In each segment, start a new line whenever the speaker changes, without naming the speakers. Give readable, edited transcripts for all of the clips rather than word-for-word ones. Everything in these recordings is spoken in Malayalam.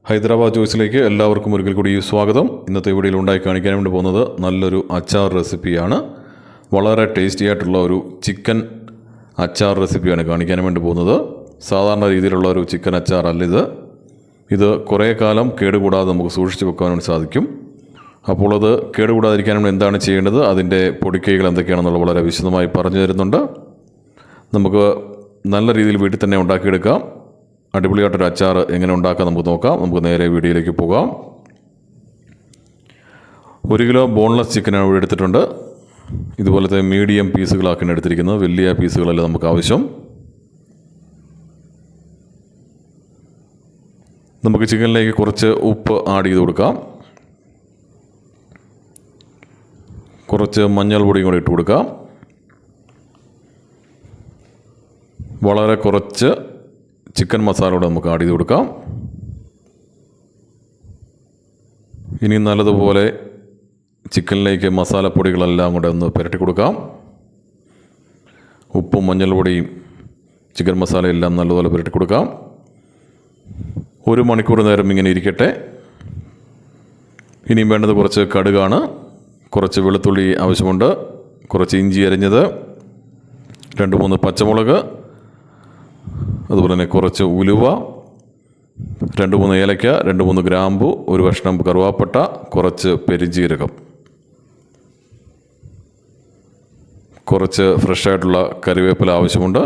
ഹൈദരാബാദ് ചോയ്സിലേക്ക് എല്ലാവർക്കും ഒരിക്കൽ കൂടി സ്വാഗതം. ഇന്നത്തെ വീഡിയോയിൽ ഉണ്ടാക്കി കാണിക്കാൻ വേണ്ടി പോകുന്നത് നല്ലൊരു അച്ചാർ റെസിപ്പിയാണ്. വളരെ ടേസ്റ്റി ആയിട്ടുള്ള ഒരു ചിക്കൻ അച്ചാർ റെസിപ്പിയാണ് കാണിക്കാൻ വേണ്ടി പോകുന്നത്. സാധാരണ രീതിയിലുള്ള ഒരു ചിക്കൻ അച്ചാർ അല്ല ഇത് കുറേ കാലം കേടുകൂടാതെ നമുക്ക് സൂക്ഷിച്ച് വെക്കാൻ വേണ്ടി സാധിക്കും. അപ്പോൾ അത് കേടുകൂടാതിരിക്കാൻ വേണ്ടി എന്താണ് ചെയ്യേണ്ടത്, അതിൻ്റെ പൊടിക്കൈകൾ എന്തൊക്കെയാണെന്നുള്ള വളരെ വിശദമായി പറഞ്ഞു തരുന്നുണ്ട്. നമുക്ക് നല്ല രീതിയിൽ വീട്ടിൽ തന്നെ ഉണ്ടാക്കിയെടുക്കാം. അടിപൊളിയായിട്ടൊരു അച്ചാർ എങ്ങനെ ഉണ്ടാക്കാം നമുക്ക് നോക്കാം. നമുക്ക് നേരെ വീഡിയോയിലേക്ക് പോകാം. 1 കിലോ ബോൺലെസ് ചിക്കനാണ് ഇവിടെ എടുത്തിട്ടുണ്ട്. ഇതുപോലത്തെ മീഡിയം പീസുകളാക്കിയാണ് എടുത്തിരിക്കുന്നത്. വലിയ പീസുകളല്ല നമുക്ക് ആവശ്യം. നമുക്ക് ചിക്കനിലേക്ക് കുറച്ച് ഉപ്പ് ആഡ് ചെയ്ത് കൊടുക്കാം. കുറച്ച് മഞ്ഞൾ പൊടിയും കൂടി ഇട്ട് കൊടുക്കാം. വളരെ കുറച്ച് ചിക്കൻ മസാല കൂടെ നമുക്ക് ആഡ് ചെയ്ത് കൊടുക്കാം. ഇനി നല്ലതുപോലെ ചിക്കനിലേക്ക് മസാലപ്പൊടികളെല്ലാം കൂടെ ഒന്ന് പുരട്ടി കൊടുക്കാം. ഉപ്പും മഞ്ഞൾ പൊടിയും ചിക്കൻ മസാലയെല്ലാം നല്ലതുപോലെ പുരട്ടി കൊടുക്കാം. 1 മണിക്കൂർ നേരം ഇങ്ങനെ ഇരിക്കട്ടെ. ഇനിയും വേണ്ടത് കുറച്ച് കടുകാണ്, കുറച്ച് വെളുത്തുള്ളി ആവശ്യമുണ്ട്, കുറച്ച് ഇഞ്ചി അരിഞ്ഞത്, 2-3 പച്ചമുളക്, അതുപോലെ തന്നെ കുറച്ച് ഉലുവ, 2-3 ഏലക്ക, 2-3 ഗ്രാമ്പു, 1 കഷ്ണം കറുവാപ്പട്ട, കുറച്ച് പെരുംജീരകം, കുറച്ച് ഫ്രഷായിട്ടുള്ള കറിവേപ്പില ആവശ്യമുണ്ട്.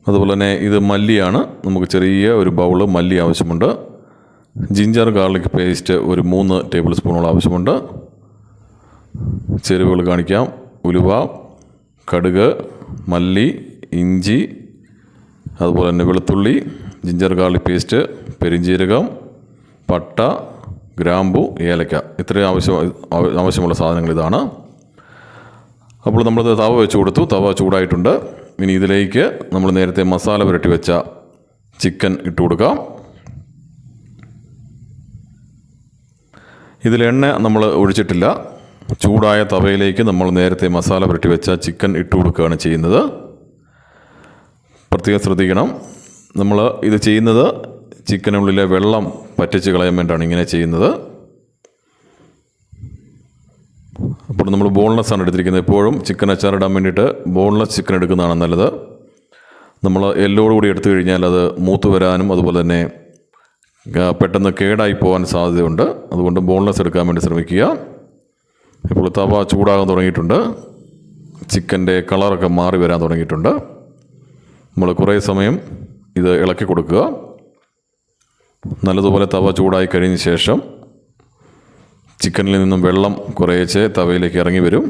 അതുപോലെ തന്നെ ഇത് മല്ലിയാണ്. നമുക്ക് ചെറിയ ഒരു ബൗള് മല്ലി ആവശ്യമുണ്ട്. ജിഞ്ചർ ഗാർലിക് പേസ്റ്റ് 3 ടേബിൾ സ്പൂണോളം ആവശ്യമുണ്ട്. ചേരുവകൾ കാണിക്കാം. ഉലുവ, കടുക്, മല്ലി, ഇഞ്ചി, അതുപോലെ തന്നെ വെളുത്തുള്ളി, ജിഞ്ചർ ഗാർലിക് പേസ്റ്റ്, പെരുംജീരകം, പട്ട, ഗ്രാമ്പു, ഏലക്ക, ഇത്രയും ആവശ്യമുള്ള സാധനങ്ങൾ ഇതാണ്. അപ്പോൾ നമ്മളത് തവ വെച്ച് കൊടുത്തു. തവ ചൂടായിട്ടുണ്ട്. ഇനി ഇതിലേക്ക് നമ്മൾ നേരത്തെ മസാല പുരട്ടി വെച്ച ചിക്കൻ ഇട്ട് കൊടുക്കാം. ഇതിൽ എണ്ണ നമ്മൾ ഒഴിച്ചിട്ടില്ല. ചൂടായ തവയിലേക്ക് നമ്മൾ നേരത്തെ മസാല പുരട്ടി വെച്ച ചിക്കൻ ഇട്ട് കൊടുക്കുകയാണ് ചെയ്യുന്നത്. പ്രത്യേകം ശ്രദ്ധിക്കണം. നമ്മൾ ഇത് ചെയ്യുന്നത് ചിക്കനുള്ളിലെ വെള്ളം പറ്റിച്ച് കളയാൻ വേണ്ടിയാണ് ഇങ്ങനെ ചെയ്യുന്നത്. അപ്പോൾ നമ്മൾ ബോൺലെസ് ആണ് എടുത്തിരിക്കുന്നത്. എപ്പോഴും ചിക്കൻ അച്ചാർ ഇടാൻ വേണ്ടിയിട്ട് ബോൺലെസ് ചിക്കൻ എടുക്കുന്നതാണ് നല്ലത്. നമ്മൾ എല്ലോടുകൂടി എടുത്തു കഴിഞ്ഞാൽ അത് മൂത്ത് വരാനും അതുപോലെ തന്നെ പെട്ടെന്ന് കേടായി പോകാൻ സാധ്യതയുണ്ട്. അതുകൊണ്ട് ബോൺലെസ് എടുക്കാൻ വേണ്ടി ശ്രമിക്കുക. ഇപ്പോൾ തവ ചൂടാകാൻ തുടങ്ങിയിട്ടുണ്ട്. ചിക്കൻ്റെ കളറൊക്കെ മാറി വരാൻ തുടങ്ങിയിട്ടുണ്ട്. നമ്മൾ കുറേ സമയം ഇത് ഇളക്കി കൊടുക്കുക. നല്ലതുപോലെ തവ ചൂടായി കഴിഞ്ഞ ശേഷം ചിക്കനിൽ നിന്നും വെള്ളം കുറേശ്ശെ തവയിലേക്ക് ഇറങ്ങി വരും.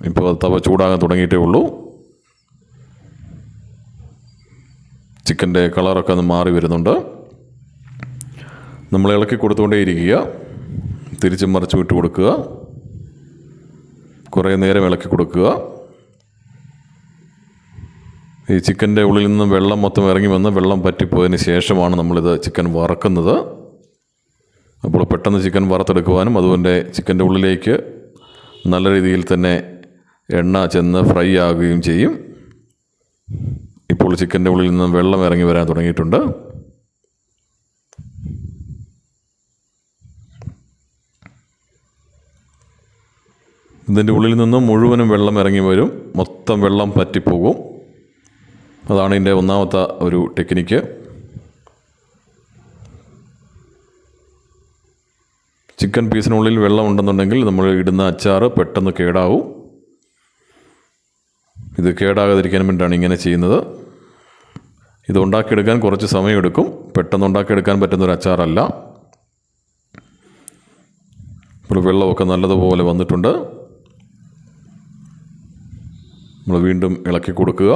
ഇപ്പോൾ തവ ചൂടാകാൻ തുടങ്ങിയിട്ടേ ഉള്ളൂ. ചിക്കൻ്റെ കളറൊക്കെ ഒന്ന് മാറി വരുന്നുണ്ട്. നമ്മൾ ഇളക്കി കൊടുത്തുകൊണ്ടേയിരിക്കുക. തിരിച്ചും മറിച്ചും ഇട്ട് കൊടുക്കുക. കുറേ നേരം ഇളക്കി കൊടുക്കുക. ഈ ചിക്കൻ്റെ ഉള്ളിൽ നിന്നും വെള്ളം മൊത്തം ഇറങ്ങി വന്ന് വെള്ളം പറ്റിപ്പോയതിന് ശേഷമാണ് നമ്മളിത് ചിക്കൻ വറക്കുന്നത്. അപ്പോൾ പെട്ടെന്ന് ചിക്കൻ വറുത്തെടുക്കുവാനും അതുപോലെ ചിക്കൻ്റെ ഉള്ളിലേക്ക് നല്ല രീതിയിൽ തന്നെ എണ്ണ ചെന്ന് ഫ്രൈ ആകുകയും ചെയ്യും. ഇപ്പോൾ ചിക്കൻ്റെ ഉള്ളിൽ നിന്നും വെള്ളം ഇറങ്ങി വരാൻ തുടങ്ങിയിട്ടുണ്ട്. ഇതിൻ്റെ ഉള്ളിൽ നിന്നും മുഴുവനും വെള്ളം ഇറങ്ങി വരും. മൊത്തം വെള്ളം പറ്റിപ്പോകും. അതാണ് ഇതിൻ്റെ ഒന്നാമത്തെ ഒരു ടെക്നിക്ക്. ചിക്കൻ പീസിനുള്ളിൽ വെള്ളം ഉണ്ടെന്നുണ്ടെങ്കിൽ നമ്മൾ ഇടുന്ന അച്ചാർ പെട്ടെന്ന് കേടാവും. ഇത് കേടാകാതിരിക്കാൻ വേണ്ടിയിട്ടാണ് ഇങ്ങനെ ചെയ്യുന്നത്. ഇത് ഉണ്ടാക്കിയെടുക്കാൻ കുറച്ച് സമയമെടുക്കും. പെട്ടെന്ന് ഉണ്ടാക്കിയെടുക്കാൻ പറ്റുന്നൊരു അച്ചാറല്ല. ഇപ്പോൾ വെള്ളമൊക്കെ നല്ലതുപോലെ വന്നിട്ടുണ്ട്. നമ്മൾ വീണ്ടും ഇളക്കി കൊടുക്കുക.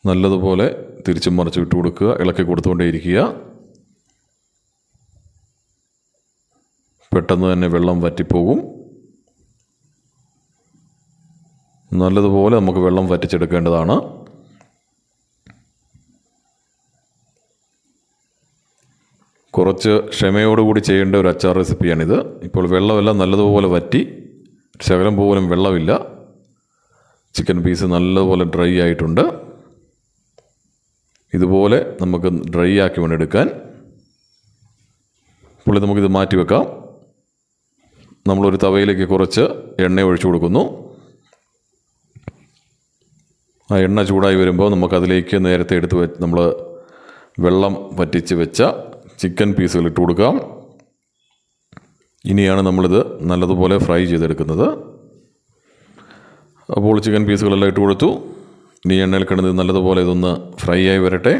നല്ലതുപോലെ തിരിച്ചും മറിച്ചും ഇട്ട് കൊടുക്കുക. ഇളക്കി കൊടുത്തുകൊണ്ടേയിരിക്കുക. പെട്ടെന്ന് തന്നെ വെള്ളം വറ്റിപ്പോകും. നല്ലതുപോലെ നമുക്ക് വെള്ളം വറ്റിച്ചെടുക്കേണ്ടതാണ്. കുറച്ച് ക്ഷമയോടുകൂടി ചെയ്യേണ്ട ഒരു അച്ചാർ റെസിപ്പിയാണിത്. ഇപ്പോൾ വെള്ളമെല്ലാം നല്ലതുപോലെ വറ്റി, ശകലം പോലും വെള്ളമില്ല. ചിക്കൻ പീസ് നല്ലതുപോലെ ഡ്രൈ ആയിട്ടുണ്ട്. ഇതുപോലെ നമുക്ക് ഡ്രൈ ആക്കി വേണം എടുക്കാൻ. അപ്പോൾ നമുക്കിത് മാറ്റി വെക്കാം. നമ്മളൊരു തവയിലേക്ക് കുറച്ച് എണ്ണ ഒഴിച്ചു കൊടുക്കുന്നു. ആ എണ്ണ ചൂടായി വരുമ്പോൾ നമുക്കതിലേക്ക് നേരത്തെ നമ്മൾ വെള്ളം വറ്റിച്ച് വെച്ച ചിക്കൻ പീസുകൾ ഇട്ട് കൊടുക്കാം. ഇനിയാണ് നമ്മളിത് നല്ലതുപോലെ ഫ്രൈ ചെയ്തെടുക്കുന്നത്. അപ്പോൾ ചിക്കൻ പീസുകളെല്ലാം ഇട്ട് കൊടുത്തു. ഇനി എണ്ണയിൽ കിടന്ന് നല്ലതുപോലെ ഇതൊന്ന് ഫ്രൈ ആയി വരട്ടെ.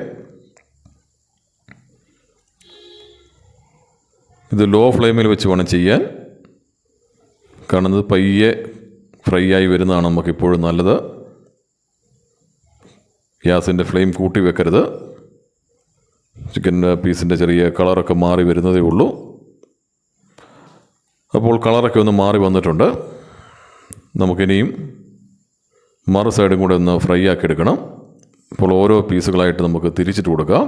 ഇത് ലോ ഫ്ലെയിമിൽ വെച്ച് വേണം ചെയ്യാൻ. കാണുന്നത് പയ്യെ ഫ്രൈ ആയി വരുന്നതാണ് നമുക്കിപ്പോഴും നല്ലത്. ഗ്യാസിൻ്റെ ഫ്ലെയിം കൂട്ടി വെക്കരുത്. ചിക്കൻ പീസിൻ്റെ ചെറിയ കളറൊക്കെ മാറി വരുന്നതേ ഉള്ളൂ. അപ്പോൾ കളറൊക്കെ ഒന്ന് മാറി വന്നിട്ടുണ്ട്. നമുക്കിനിയും മറു സൈഡും കൂടെ ഒന്ന് ഫ്രൈ ആക്കി എടുക്കണം. അപ്പോൾ ഓരോ പീസുകളായിട്ട് നമുക്ക് തിരിച്ചിട്ട് കൊടുക്കാം.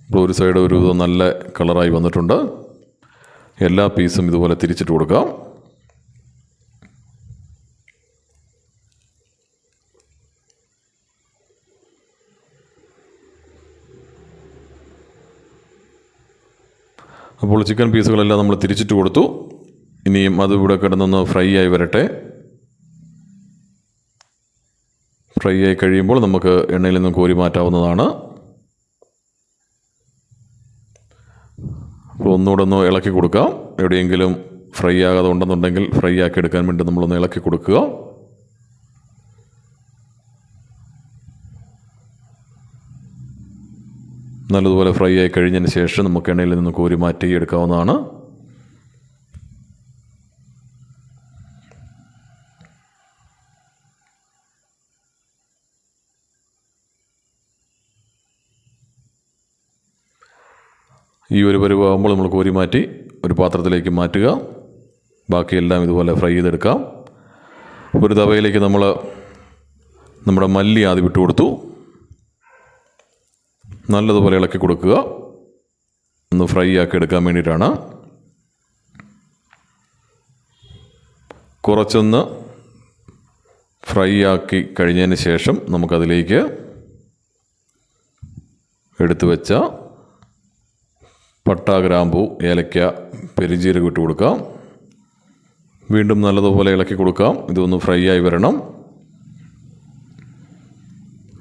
ഇപ്പോൾ ഒരു സൈഡ് ഒരു നല്ല കളറായി വന്നിട്ടുണ്ട്. എല്ലാ പീസും ഇതുപോലെ തിരിച്ചിട്ട് കൊടുക്കാം. അപ്പോൾ ചിക്കൻ പീസുകളെല്ലാം നമ്മൾ തിരിച്ചിട്ട് കൊടുത്തു. ഇനിയും അത് ഇവിടെ കിടന്നൊന്ന് ഫ്രൈ ആയി വരട്ടെ. ഫ്രൈ ആയി കഴിയുമ്പോൾ നമുക്ക് എണ്ണയിൽ നിന്നും കോരി മാറ്റാവുന്നതാണ്. അപ്പോൾ ഒന്നുകൂടെ ഒന്ന് ഇളക്കി കൊടുക്കാം. എവിടെയെങ്കിലും ഫ്രൈ ആകാതെ ഉണ്ടെന്നുണ്ടെങ്കിൽ ഫ്രൈ ആക്കി എടുക്കാൻ വേണ്ടി നമ്മളൊന്ന് ഇളക്കി കൊടുക്കുക. നല്ലതുപോലെ ഫ്രൈ ആയി കഴിഞ്ഞതിന് ശേഷം നമുക്ക് എണ്ണയിൽ നിന്ന് കോരി മാറ്റി എടുക്കാവുന്നതാണ്. ഈ ഒരു പരുവാകുമ്പോൾ നമ്മൾ കോരി മാറ്റി ഒരു പാത്രത്തിലേക്ക് മാറ്റുക. ബാക്കിയെല്ലാം ഇതുപോലെ ഫ്രൈ ചെയ്തെടുക്കാം. ഒരു തവയിലേക്ക് നമ്മൾ നമ്മുടെ മല്ലി ആദ്യം ഇട്ട് കൊടുത്തു. നല്ലതുപോലെ ഇളക്കി കൊടുക്കുക. ഒന്ന് ഫ്രൈ ആക്കി എടുക്കാൻ വേണ്ടിയിട്ടാണ്. കുറച്ചൊന്ന് ഫ്രൈ ആക്കി കഴിഞ്ഞതിന് ശേഷം നമുക്കതിലേക്ക് എടുത്തു വെച്ച പട്ട, ഗ്രാമ്പൂ, ഏലക്ക, പെരുംജീരകം ഇട്ട് കൊടുക്കാം. വീണ്ടും നല്ലതുപോലെ ഇളക്കി കൊടുക്കാം. ഇതൊന്ന് ഫ്രൈ ആയി വരണം.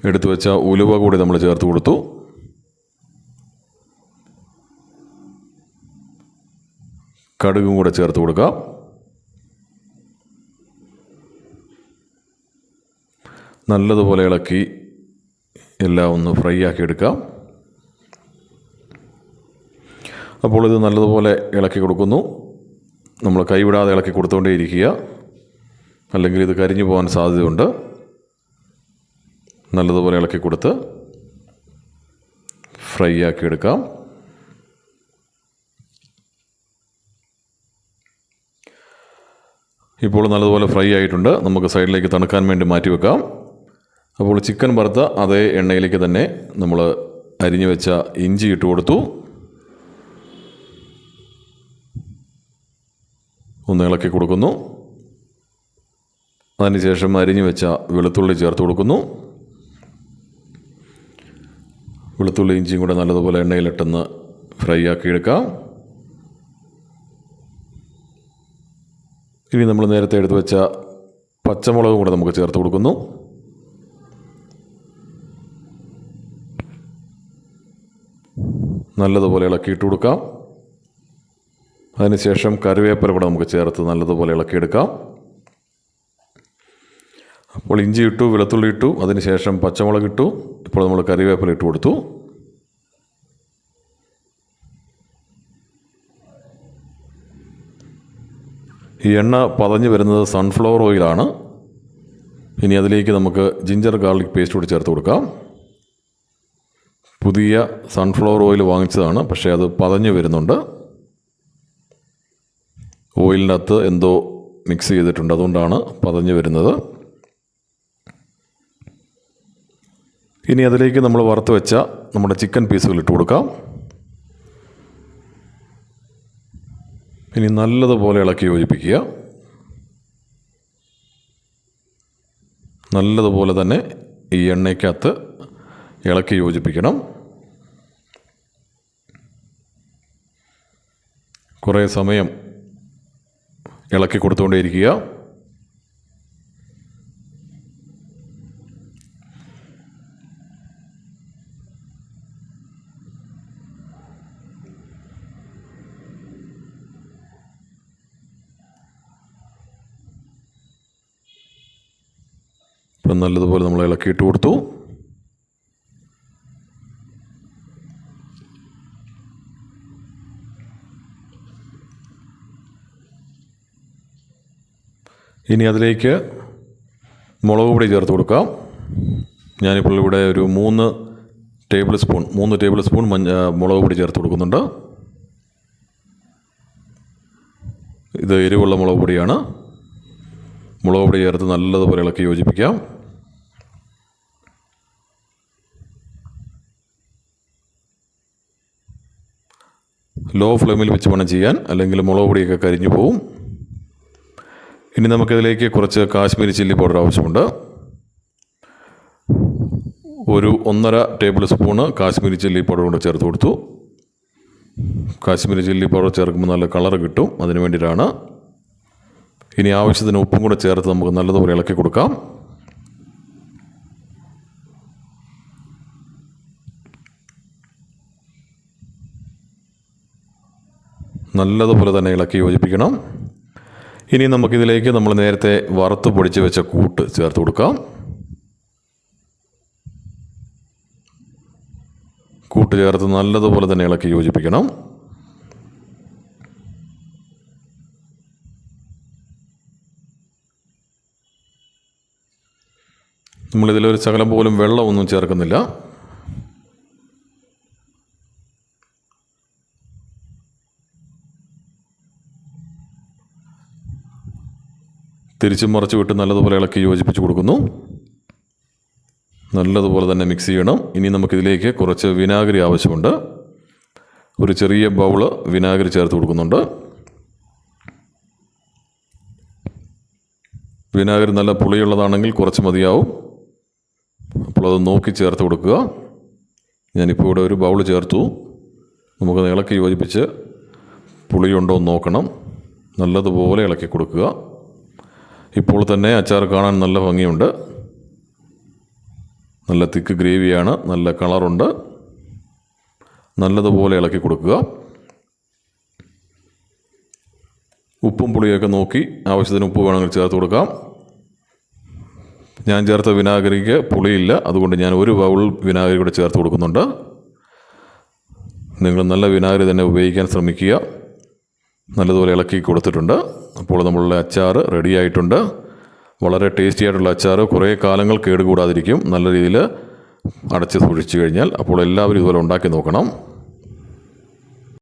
എടുത്തു വെച്ച ഉലുവ കൂടി നമ്മൾ ചേർത്ത് കൊടുത്തു. കടുകും കൂടെ ചേർത്ത് കൊടുക്കാം. നല്ലതുപോലെ ഇളക്കി എല്ലാം ഒന്ന് ഫ്രൈ ആക്കി എടുക്കാം. അപ്പോൾ ഇത് നല്ലതുപോലെ ഇളക്കി കൊടുക്കുന്നു. നമ്മൾ കൈവിടാതെ ഇളക്കി കൊടുത്തുകൊണ്ടേയിരിക്കുക, അല്ലെങ്കിൽ ഇത് കരിഞ്ഞു പോകാൻ സാധ്യതയുണ്ട്. നല്ലതുപോലെ ഇളക്കി കൊടുത്ത് ഫ്രൈ ആക്കി എടുക്കാം. ഇപ്പോൾ നല്ലതുപോലെ ഫ്രൈ ആയിട്ടുണ്ട്. നമുക്ക് സൈഡിലേക്ക് തണുക്കാൻ വേണ്ടി മാറ്റി വെക്കാം. അപ്പോൾ ചിക്കൻ വറുത്ത അതേ എണ്ണയിലേക്ക് തന്നെ നമ്മൾ അരിഞ്ഞു വെച്ച ഇഞ്ചി ഇട്ട് കൊടുത്തു. ഒന്ന് ഇളക്കി കൊടുക്കുന്നു. അതിനുശേഷം അരിഞ്ഞു വെച്ച വെളുത്തുള്ളി ചേർത്ത് കൊടുക്കുന്നു. വെളുത്തുള്ളി ഇഞ്ചിയും കൂടെ നല്ലതുപോലെ എണ്ണയിലിട്ടൊന്ന് ഫ്രൈ ആക്കി എടുക്കാം. ഇനി നമ്മൾ നേരത്തെ എടുത്തു വെച്ച പച്ചമുളകും കൂടെ നമുക്ക് ചേർത്ത് കൊടുക്കുന്നു. നല്ലതുപോലെ ഇളക്കിയിട്ട് കൊടുക്കാം. അതിനുശേഷം കറിവേപ്പില കൂടെ നമുക്ക് ചേർത്ത് നല്ലതുപോലെ ഇളക്കിയെടുക്കാം. അപ്പോൾ ഇഞ്ചി ഇട്ടു, വെളുത്തുള്ളി ഇട്ടു, അതിനുശേഷം പച്ചമുളക് ഇട്ടു. ഇപ്പോൾ നമ്മൾ കറിവേപ്പില ഇട്ട് കൊടുത്തു. ഈ എണ്ണ പതഞ്ഞ് വരുന്നത് സൺഫ്ലവർ ഓയിലാണ്. ഇനി അതിലേക്ക് നമുക്ക് ജിഞ്ചർ ഗാർലിക് പേസ്റ്റ് കൂടി ചേർത്ത് കൊടുക്കാം. പുതിയ സൺഫ്ലവർ ഓയിൽ വാങ്ങിച്ചതാണ്, പക്ഷേ അത് പതഞ്ഞ് വരുന്നുണ്ട്. ഓയിലിനകത്ത് എന്തോ മിക്സ് ചെയ്തിട്ടുണ്ട്, അതുകൊണ്ടാണ് പതഞ്ഞ് വരുന്നത്. ഇനി അതിലേക്ക് നമ്മൾ വറുത്ത് വെച്ച നമ്മുടെ ചിക്കൻ പീസുകൾ ഇട്ട് കൊടുക്കാം. ഇനി നല്ലതുപോലെ ഇളക്കി യോജിപ്പിക്കുക. നല്ലതുപോലെ തന്നെ ഈ എണ്ണയ്ക്കകത്ത് ഇളക്കി യോജിപ്പിക്കണം. കുറേ സമയം ഇളക്കി കൊടുത്തുകൊണ്ടേയിരിക്കുക. ഇപ്പം നല്ലതുപോലെ നമ്മൾ ഇളക്കിയിട്ട് കൊടുത്തു. ഇനി അതിലേക്ക് മുളക് പൊടി ചേർത്ത് കൊടുക്കാം. ഞാനിപ്പോൾ ഇവിടെ ഒരു 3 ടേബിൾ സ്പൂൺ മുളക് പൊടി ചേർത്ത് കൊടുക്കുന്നുണ്ട്. ഇത് എരിവുള്ള മുളക് പൊടിയാണ്. മുളക് പൊടി ചേർത്ത് നല്ലതുപോലെ ഇളക്കി യോജിപ്പിക്കാം. ലോ ഫ്ലെയിമിൽ വെച്ച് വേണം ചെയ്യാൻ, അല്ലെങ്കിൽ മുളക് പൊടിയൊക്കെ കരിഞ്ഞു പോവും. ഇനി നമുക്കിതിലേക്ക് കുറച്ച് കാശ്മീരി ചില്ലി പൗഡർ ആവശ്യമുണ്ട്. ഒരു 1.5 table spoon Kashmiri chilli powder കൊണ്ട് ചേർത്ത് കൊടുത്തു. കാശ്മീരി ചില്ലി പൗഡർ ചേർക്കുമ്പോൾ നല്ല കളർ കിട്ടും, അതിന് വേണ്ടിയിട്ടാണ്. ഇനി ആവശ്യത്തിന് ഉപ്പും കൂടെ ചേർത്ത് നമുക്ക് നല്ലതുപോലെ ഇളക്കി കൊടുക്കാം. നല്ലതുപോലെ തന്നെ ഇളക്കി യോജിപ്പിക്കണം. ഇനി നമുക്കിതിലേക്ക് നമ്മൾ നേരത്തെ വറുത്ത് പൊടിച്ച് വെച്ച കൂട്ട് ചേർത്ത് കൊടുക്കാം. കൂട്ട് ചേർത്ത് നല്ലതുപോലെ തന്നെ ഇളക്കി യോജിപ്പിക്കണം. നമ്മളിതിലൊരു ശകലം പോലും വെള്ളമൊന്നും ചേർക്കുന്നില്ല. തിരിച്ചും മറിച്ച് വിട്ട് നല്ലതുപോലെ ഇളക്കി യോജിപ്പിച്ച് കൊടുക്കുന്നു. നല്ലതുപോലെ തന്നെ മിക്സ് ചെയ്യണം. ഇനി നമുക്കിതിലേക്ക് കുറച്ച് വിനാഗിരി ആവശ്യമുണ്ട്. ഒരു ചെറിയ ബൗള് വിനാഗിരി ചേർത്ത് കൊടുക്കുന്നുണ്ട്. വിനാഗിരി നല്ല പുളിയുള്ളതാണെങ്കിൽ കുറച്ച് മതിയാവും. അപ്പോൾ അത് നോക്കി ചേർത്ത് കൊടുക്കുക. ഞാനിപ്പോൾ ഇവിടെ ഒരു ബൗൾ ചേർത്തു. നമുക്ക് ഇളക്കി യോജിപ്പിച്ച് പുളിയുണ്ടോ എന്ന് നോക്കണം. നല്ലതുപോലെ ഇളക്കി കൊടുക്കുക. ഇപ്പോൾ തന്നെ അച്ചാർ കാണാൻ നല്ല ഭംഗിയുണ്ട്. നല്ല തിക്ക് ഗ്രേവിയാണ്, നല്ല കളറുണ്ട്. നല്ലതുപോലെ ഇളക്കി കൊടുക്കുക. ഉപ്പും പുളിയൊക്കെ നോക്കി ആവശ്യത്തിന് ഉപ്പ് വേണമെങ്കിൽ ചേർത്ത് കൊടുക്കാം. ഞാൻ ചേർത്ത വിനാഗിരിക്ക് പുളിയില്ല, അതുകൊണ്ട് ഞാൻ ഒരു ബൗൾ വിനാഗിരി കൂടെ ചേർത്ത് കൊടുക്കുന്നുണ്ട്. നിങ്ങൾ നല്ല വിനാഗിരി തന്നെ ഉപയോഗിക്കാൻ ശ്രമിക്കുക. നല്ലതുപോലെ ഇളക്കി കൊടുത്തിട്ടുണ്ട്. അപ്പോൾ നമ്മളുടെ അച്ചാർ റെഡി ആയിട്ടുണ്ട്. വളരെ ടേസ്റ്റി ആയിട്ടുള്ള അച്ചാർ കുറേ കാലങ്ങൾ കേടുകൂടാതിരിക്കും, നല്ല രീതിയിൽ അടച്ച് സൂക്ഷിച്ചു കഴിഞ്ഞാൽ. അപ്പോൾ എല്ലാവരും ഇതുപോലെ ഉണ്ടാക്കി നോക്കണം.